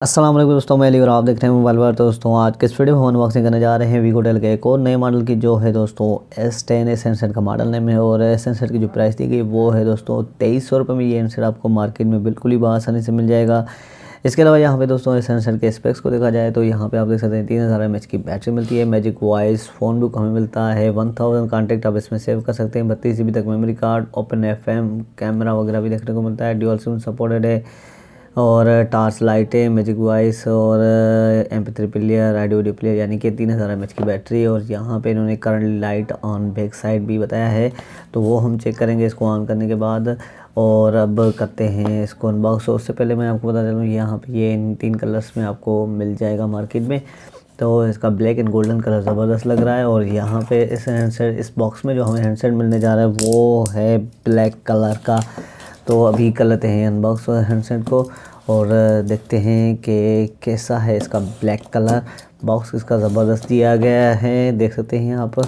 अस्सलाम वालेकुम दोस्तों, मैं अली और आप देख रहे हैं मोबाइल पर। दोस्तों आज के इस वीडियो में हम अनबॉक्सिंग करने जा रहे हैं वीगो टेल के एक और नए मॉडल की, जो है दोस्तों S10 इस हैंडसेट का मॉडल नेम है। और इस हैंडसेट की जो प्राइस दी गई वो है दोस्तों 2300 रुपये में। ये हैंडसेट आपको मार्केट में बिल्कुल ही आसानी से मिल जाएगा। इसके अलावा यहाँ पे दोस्तों इस हैंडसेट के स्पेक्स को देखा जाए तो यहाँ पे आप देख सकते हैं 3000 mAh की बैटरी मिलती है। मैजिक वॉइस फ़ोन बुक हमें मिलता है। 1000 कॉन्टैक्ट आप इसमें सेव कर सकते हैं। 32 GB तक memory card, open FM camera वगैरह भी देखने को मिलता है। ड्यूअल सिम सपोर्टेड है और टार्च लाइटें, मैजिक वॉइस और MP3 प्लेयर, ऑडियो प्लेयर, यानी कि 3000 mAh की बैटरी। और यहाँ पे इन्होंने current light on back side भी बताया है, तो वो हम चेक करेंगे इसको ऑन करने के बाद। और अब करते हैं इसको अनबॉक्स। उससे पहले मैं आपको बता दूँ यहाँ पे ये इन 3 कलर्स में आपको मिल जाएगा मार्केट में। तो इसका ब्लैक एंड गोल्डन कलर ज़बरदस्त लग रहा है। और यहाँ पे इस हैंडसेट, इस बॉक्स में जो हमें हैंडसेट मिलने जा रहा है वो है ब्लैक कलर का। तो अभी कर लेते हैं अनबॉक्स हैंडसेट को और देखते हैं कि कैसा है इसका ब्लैक कलर। बॉक्स इसका ज़बरदस्त दिया गया है, देख सकते हैं आप।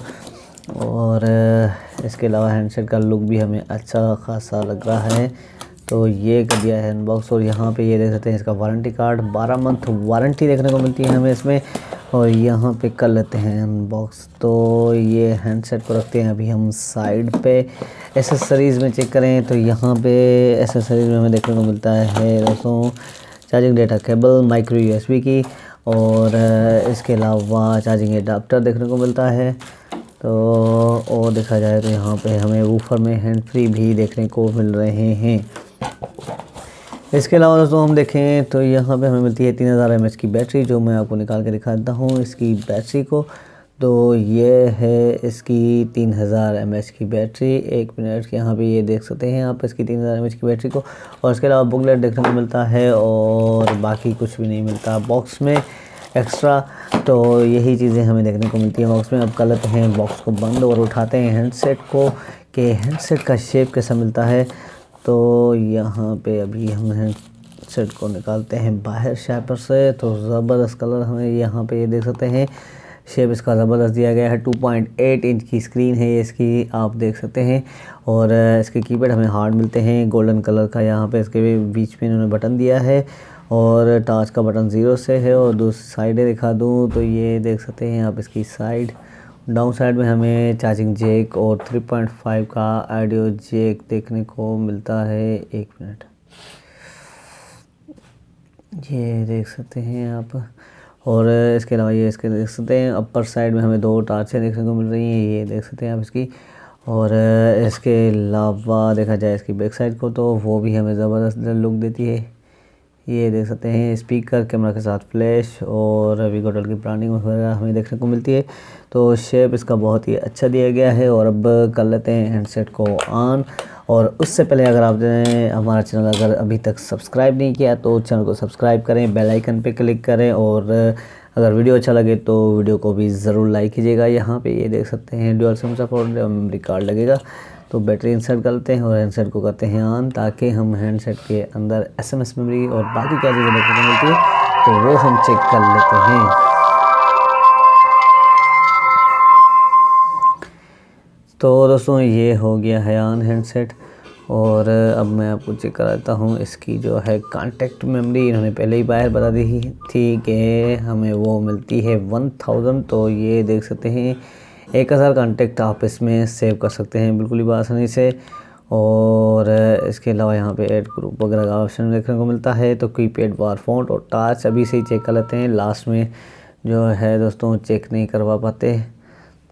और इसके अलावा हैंडसेट का लुक भी हमें अच्छा खासा लग रहा है। तो ये कर दिया है अनबॉक्स। और यहाँ पे ये देख सकते हैं इसका वारंटी कार्ड, 12 मंथ वारंटी देखने को मिलती है हमें इसमें। और यहाँ पे कर लेते हैं अनबॉक्स। तो ये हैंडसेट को रखते हैं अभी हम साइड पे। एसेसरीज़ में चेक करें तो यहाँ पे एसेसरीज़ में हमें देखने को मिलता है दोस्तों charging data cable, micro USB की, और इसके अलावा चार्जिंग एडाप्टर देखने को मिलता है। तो और देखा जाए तो यहाँ पे हमें वूफर में हैंड फ्री भी देखने को मिल रहे हैं। इसके अलावा दोस्तों हम देखें तो यहाँ पे हमें मिलती है 3000 mAh की बैटरी, जो मैं आपको निकाल के दिखाता हूँ इसकी बैटरी को। तो ये है इसकी 3000 mAh की बैटरी। 1 मिनट के यहाँ पे ये देख सकते हैं आप इसकी 3000 mAh की बैटरी को। और इसके अलावा बुकलेट देखने को मिलता है और बाकी कुछ भी नहीं मिलता बॉक्स में एक्स्ट्रा। तो यही चीज़ें हमें देखने को मिलती है बॉक्स में। अब कर लेते हैं बॉक्स को बंद और उठाते हैं हैंडसेट को कि हैंडसेट का शेप कैसा मिलता है। तो यहाँ पे अभी हम हैंडसेट को निकालते हैं बाहर शापर से। तो ज़बरदस्त कलर हमें यहाँ पे ये देख सकते हैं, शेप इसका ज़बरदस्त दिया गया है। 2.8 इंच की स्क्रीन है ये इसकी, आप देख सकते हैं। और इसके कीपैड हमें हार्ड मिलते हैं गोल्डन कलर का। यहाँ पे इसके बीच में इन्होंने बटन दिया है और टच का बटन 0 से है। और दूसरी साइडें दिखा दूँ तो ये देख सकते हैं आप इसकी साइड। डाउन साइड में हमें चार्जिंग जैक और 3.5 का ऑडियो जैक देखने को मिलता है। 1 मिनट, ये देख सकते हैं आप। और इसके अलावा ये इसके देख सकते हैं अपर साइड में हमें 2 टार्चें देखने को मिल रही हैं, ये देख सकते हैं आप इसकी। और इसके अलावा देखा जाए इसकी बैक साइड को तो वो भी हमें ज़बरदस्त लुक देती है, ये देख सकते हैं। स्पीकर, कैमरा के साथ फ्लैश और वीगो टेल की ब्रांडिंग वगैरह हमें देखने को मिलती है। तो शेप इसका बहुत ही अच्छा दिया गया है। और अब कर लेते हैं हैंडसेट को ऑन। और उससे पहले अगर आपने हमारा चैनल अगर अभी तक सब्सक्राइब नहीं किया तो चैनल को सब्सक्राइब करें, बेल आइकन पे क्लिक करें। और अगर वीडियो अच्छा लगे तो वीडियो को भी ज़रूर लाइक कीजिएगा। यहाँ पे ये देख सकते हैं dual SIM support memory card लगेगा। तो बैटरी इंसर्ट करते हैं और हैंडसेट को करते हैं ऑन, ताकि हम हैंडसेट के अंदर SMS मेमोरी और बाकी क्या चीज़ें देखने को मिलती है तो वो हम चेक कर लेते हैं। तो दोस्तों ये हो गया है ऑन हैंडसेट। और अब मैं आपको चेक कराता हूँ इसकी जो है कॉन्टैक्ट मेमोरी। इन्होंने पहले ही बाहर बता दी थी कि हमें वो मिलती है 1000। तो ये देख सकते हैं 1000 कॉन्टैक्ट आप इसमें सेव कर सकते हैं बिल्कुल ही आसानी से। और इसके अलावा यहाँ पे ऐड ग्रुप वगैरह का ऑप्शन देखने को मिलता है। तो कीपैड, बार, फ़ॉन्ट और टच अभी से ही चेक कर लेते हैं, लास्ट में जो है दोस्तों चेक नहीं करवा पाते।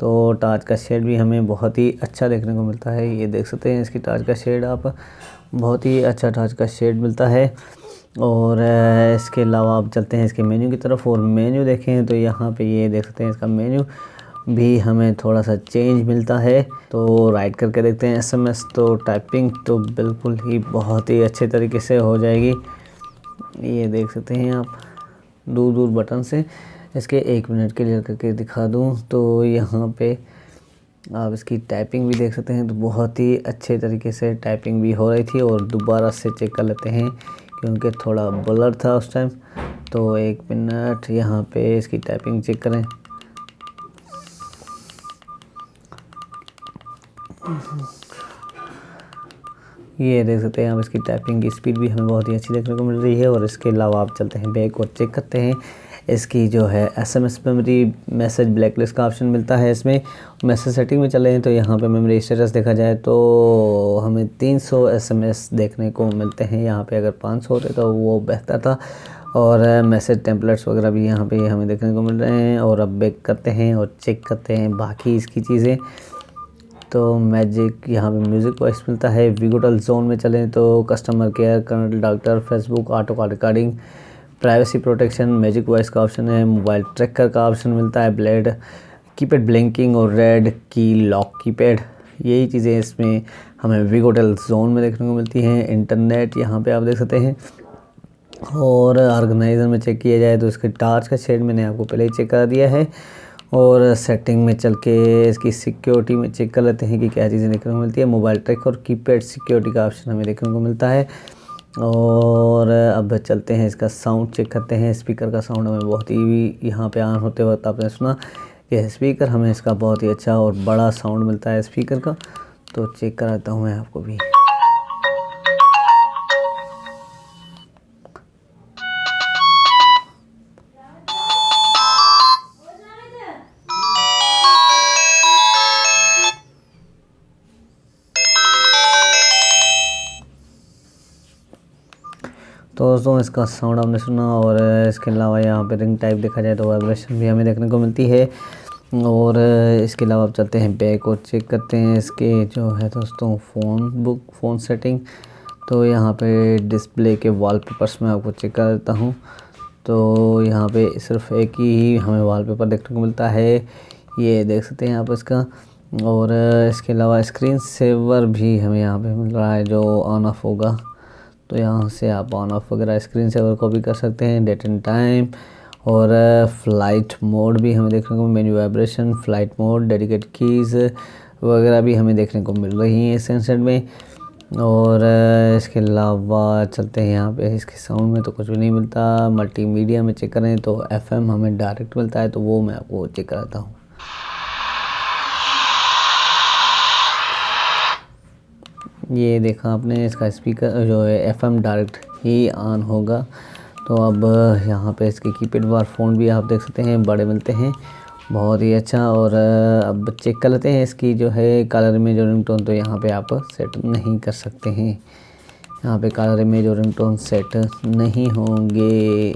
तो टच का शेड भी हमें बहुत ही अच्छा देखने को मिलता है, ये देख सकते हैं इसकी टच का शेड आप, बहुत ही अच्छा टच का शेड मिलता है। और इसके अलावा आप चलते हैं इसके मेन्यू की तरफ। और मेन्यू देखें तो यहाँ पे ये देख सकते हैं इसका मेन्यू भी हमें थोड़ा सा चेंज मिलता है। तो राइट करके देखते हैं SMS। तो टाइपिंग तो बिल्कुल ही बहुत ही अच्छे तरीके से हो जाएगी, ये देख सकते हैं आप दूर दूर बटन से। इसके 1 मिनट क्लियर करके दिखा दूं तो यहाँ पे आप इसकी टाइपिंग भी देख सकते हैं। तो बहुत ही अच्छे तरीके से टाइपिंग भी हो रही थी। और दोबारा से चेक कर लेते हैं क्योंकि थोड़ा ब्लर था उस टाइम। तो 1 मिनट, यहाँ पे इसकी टाइपिंग चेक करें। ये देख सकते हैं आप, इसकी टाइपिंग की स्पीड भी हमें बहुत ही अच्छी देखने को मिल रही है। और इसके अलावा आप चलते हैं बैक और चेक करते हैं इसकी जो है SMS मेमोरी, मैसेज ब्लैकलिस्ट का ऑप्शन मिलता है इसमें। मैसेज सेटिंग में चले तो यहाँ पे मेमोरी स्टेटस देखा जाए तो हमें 300 SMS देखने को मिलते हैं। यहाँ पे अगर 500 होते तो वो बेहतर था। और मैसेज टेम्पलेट्स वगैरह भी यहाँ पे हमें देखने को मिल रहे हैं। और अब बैक करते हैं और चेक करते हैं बाकी इसकी चीज़ें। तो मैजिक, यहाँ पे म्यूज़िक वॉइस मिलता है। वीगोटल जोन में चलें तो customer care, colonel doctor, Facebook, auto call recording, privacy protection, magic voice का ऑप्शन है। मोबाइल ट्रैकर का ऑप्शन मिलता है। ब्लेड, कीपैड ब्लिंकिंग और रेड की लॉक कीपैड, यही चीज़ें इसमें हमें वीगोटल जोन में देखने को मिलती हैं। इंटरनेट यहाँ पे आप देख सकते हैं। और ऑर्गेनाइज़र में चेक किया जाए तो इसके टार्च का शेड मैंने आपको पहले ही चेक करा दिया है। और सेटिंग में चल के इसकी सिक्योरिटी में चेक कर लेते हैं कि क्या चीज़ें देखने को मिलती है। मोबाइल ट्रैक और कीपैड सिक्योरिटी का ऑप्शन हमें देखने को मिलता है। और अब चलते हैं इसका साउंड चेक करते हैं। स्पीकर का साउंड हमें बहुत ही यहाँ पे ऑन होते वक्त आपने सुना कि स्पीकर हमें इसका बहुत ही अच्छा और बड़ा साउंड मिलता है स्पीकर का। तो चेक कराता हूँ मैं आपको भी। तो दोस्तों इसका साउंड आपने सुना। और इसके अलावा यहाँ पे रिंग टाइप देखा जाए तो वाइब्रेशन भी हमें देखने को मिलती है। और इसके अलावा आप चलते हैं बैक और चेक करते हैं इसके जो है दोस्तों फ़ोन सेटिंग। तो यहाँ पे डिस्प्ले के वॉलपेपर्स में आपको चेक कर देता हूँ। तो यहाँ पे सिर्फ एक ही हमें वॉलपेपर देखने को मिलता है, ये देख सकते हैं आप इसका। और इसके अलावा स्क्रीन सेवर भी हमें यहाँ पे मिल रहा है जो ऑन ऑफ होगा। तो यहाँ से आप ऑन ऑफ वगैरह स्क्रीन सेवर को भी कर सकते हैं। डेट एंड टाइम और फ़्लाइट मोड भी हमें देखने को, menu vibration, flight mode, dedicate keys वगैरह भी हमें देखने को मिल रही हैं इस हैंडसेट में। और इसके अलावा चलते हैं यहाँ पे इसके साउंड में तो कुछ भी नहीं मिलता। मल्टीमीडिया में चेक करें तो FM हमें डायरेक्ट मिलता है, तो वो मैं आपको चेक कराता हूँ। ये देखा आपने, इसका स्पीकर जो है FM डायरेक्ट ही ऑन होगा। तो अब यहाँ पे इसके कीपैड वार फ़ोन भी आप देख सकते हैं, बड़े मिलते हैं, बहुत ही अच्छा। और अब चेक कर लेते हैं इसकी जो है कलर में जो रिंगटोन, तो यहाँ पे आप सेट नहीं कर सकते हैं। यहाँ पे कलर में जो रिंगटोन सेट नहीं होंगे।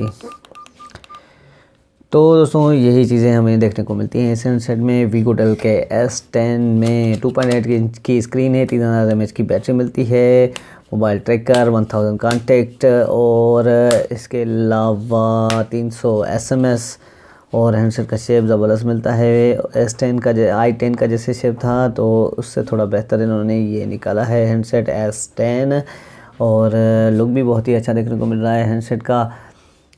तो दोस्तों यही चीज़ें हमें देखने को मिलती हैं इस हैंडसेट में। वीगोटेल के S10 में 2.8 इंच की स्क्रीन है, 3000 mAh की बैटरी मिलती है। मोबाइल ट्रैकर, 1000 कॉन्टेक्ट और इसके अलावा 300 SMS। और हैंडसेट का शेप ज़बरदस्त मिलता है। S10 का i10 का जैसे शेप था तो उससे थोड़ा बेहतर इन्होंने ये निकाला है हैंडसेट S10। और लुक भी बहुत ही अच्छा देखने को मिल रहा है हैंडसेट का।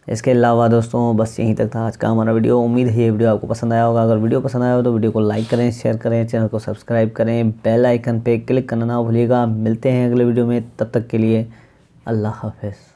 इसके अलावा दोस्तों बस यहीं तक था आज का हमारा वीडियो। उम्मीद है ये वीडियो आपको पसंद आया होगा। अगर वीडियो पसंद आया हो तो वीडियो को लाइक करें, शेयर करें, चैनल को सब्सक्राइब करें, बेल आइकन पे क्लिक करना ना भूलिएगा। मिलते हैं अगले वीडियो में, तब तक के लिए अल्लाह हाफ़िज़।